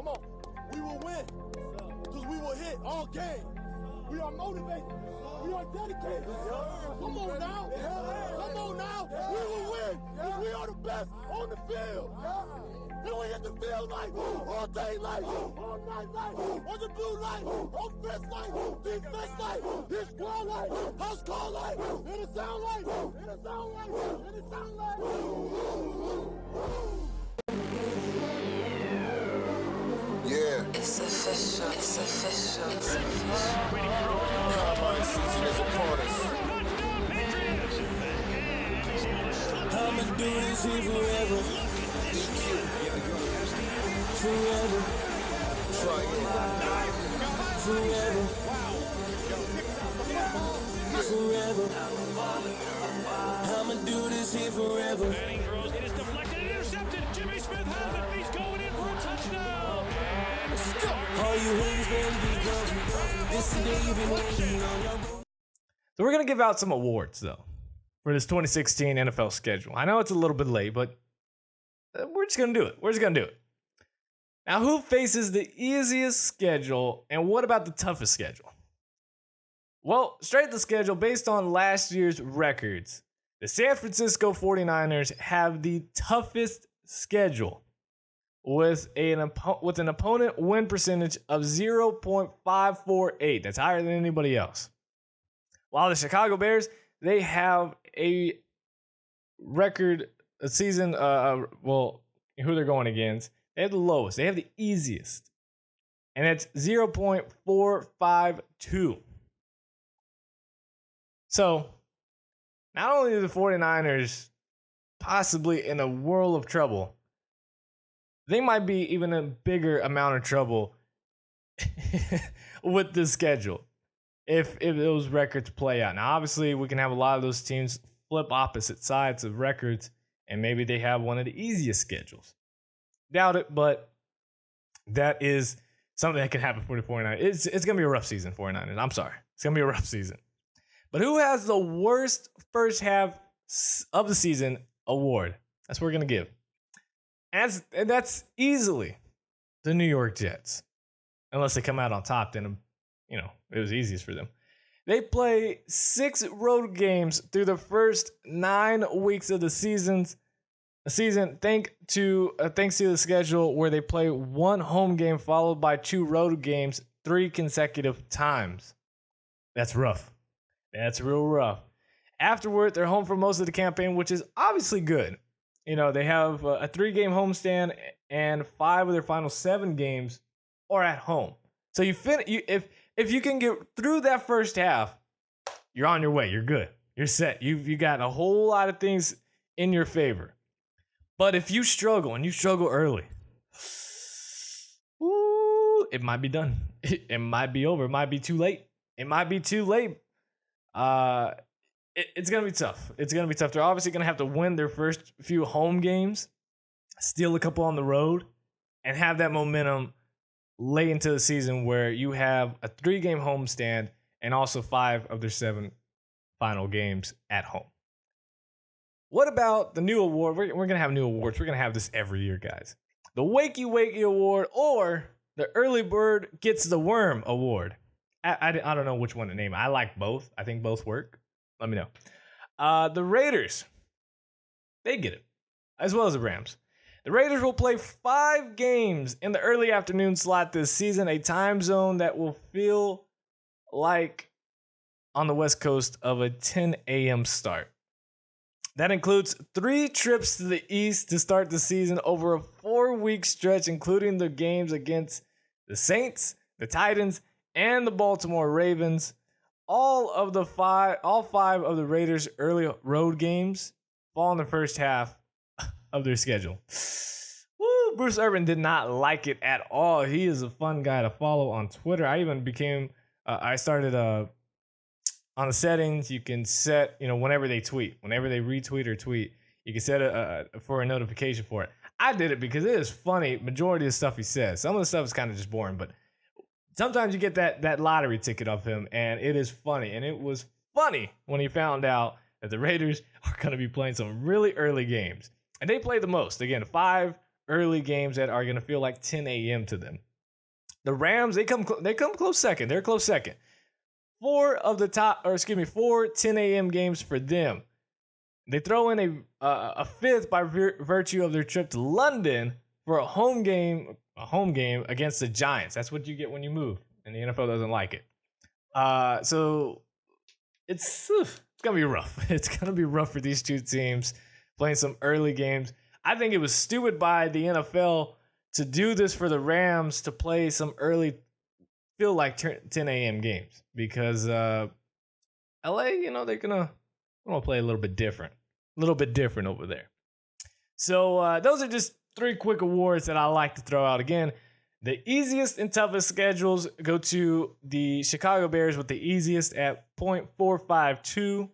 Come on. We will win. Because we will hit all game. We are motivated. We are dedicated. Come on now. Come on now. We will win. Because we are the best on the field. And we hit the field like all day light, all night light, on the blue light, offense light, defense light, his squad light, house call light, and it sound light, and it sound light, and it sound light. Yeah. It's official. It's official. It's official. Combine season is upon us. I'ma do this here forever. Forever. Try it. Forever. Forever. I'ma do this here forever. Manning throws. It is deflected and intercepted. Jimmy Smith has it. He's going in for a touchdown. All you haters better be coming. This is the day you've been waiting on. So we're going to give out some awards, though, for this 2016 NFL schedule. I know it's a little bit late, but we're just going to do it. We're just going to do it. Now, who faces the easiest schedule, and what about the toughest schedule? Well, straight to schedule, based on last year's records, the San Francisco 49ers have the toughest schedule with an opponent win percentage of 0.548. That's higher than anybody else. While the Chicago Bears, they have a record season, who they're going against. They have the lowest. They have the easiest. And it's 0.452. So, not only are the 49ers possibly in a world of trouble, they might be even a bigger amount of trouble with the schedule if those records play out. Now, obviously, we can have a lot of those teams flip opposite sides of records, and maybe they have one of the easiest schedules. Doubt it, but that is something that can happen for the 49ers. It's going to be a rough season, 49ers. I'm sorry. It's going to be a rough season. But who has the worst first half of the season award? That's what we're going to give. And that's easily the New York Jets. Unless they come out on top, then, it was easiest for them. They play 6 road games through the first 9 weeks of the season, thanks to the schedule where they play 1 home game followed by 2 road games 3 consecutive times. That's rough. That's real rough. Afterward, they're home for most of the campaign, which is obviously good. They have a 3-game homestand, and 5 of their final 7 games are at home. So if you can get through that first half, you're on your way. You're good. You're set. You got a whole lot of things in your favor. But if you struggle, and you struggle early, it might be done. It might be over. It might be too late. It's going to be tough. It's going to be tough. They're obviously going to have to win their first few home games, steal a couple on the road, and have that momentum late into the season where you have a 3-game homestand and also 5 of their 7 final games at home. What about the new award? We're going to have new awards. We're going to have this every year, guys. The Wakey Award, or the Early Bird Gets the Worm Award. I don't know which one to name. I like both. I think both work. Let me know. The Raiders, they get it, as well as the Rams. The Raiders will play 5 games in the early afternoon slot this season, a time zone that will feel like on the West Coast of a 10 a.m. start. That includes 3 trips to the East to start the season over a 4-week stretch, including the games against the Saints, the Titans, and the Baltimore Ravens. All 5 of the Raiders' early road games fall in the first half of their schedule. Woo, Bruce Irvin did not like it at all. He is a fun guy to follow on Twitter. I even I started on the settings. You can set, whenever they retweet or tweet, you can set for a notification for it. I did it because it is funny. Majority of the stuff he says. Some of the stuff is kind of just boring, but sometimes you get that lottery ticket off him, and it is funny. And it was funny when he found out that the Raiders are going to be playing some really early games. And they play the most. Again, 5 early games that are going to feel like 10 a.m. to them. The Rams, they come close second. They're close second. 4 10 a.m. games for them. They throw in a fifth by virtue of their trip to London for a home game against the Giants. That's what you get when you move, and the NFL doesn't like it. So it's gonna be rough. It's gonna be rough for these two teams playing some early games. I think it was stupid by the NFL to do this for the Rams to play some early, feel like 10 a.m. games because LA, they're gonna play a little bit different over there. So those are just 3 quick awards that I like to throw out. Again, the easiest and toughest schedules go to the Chicago Bears with the easiest at .452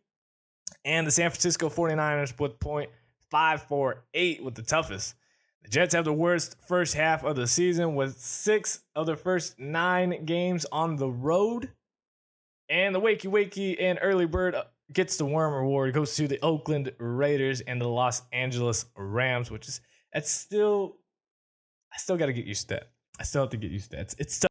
and the San Francisco 49ers with .548 with the toughest. The Jets have the worst first half of the season with 6 of the first 9 games on the road. And the Wakey and Early Bird gets the Worm Award. It goes to the Oakland Raiders and the Los Angeles Rams, which is I still got to get used to that. I still have to get used to that. It's tough.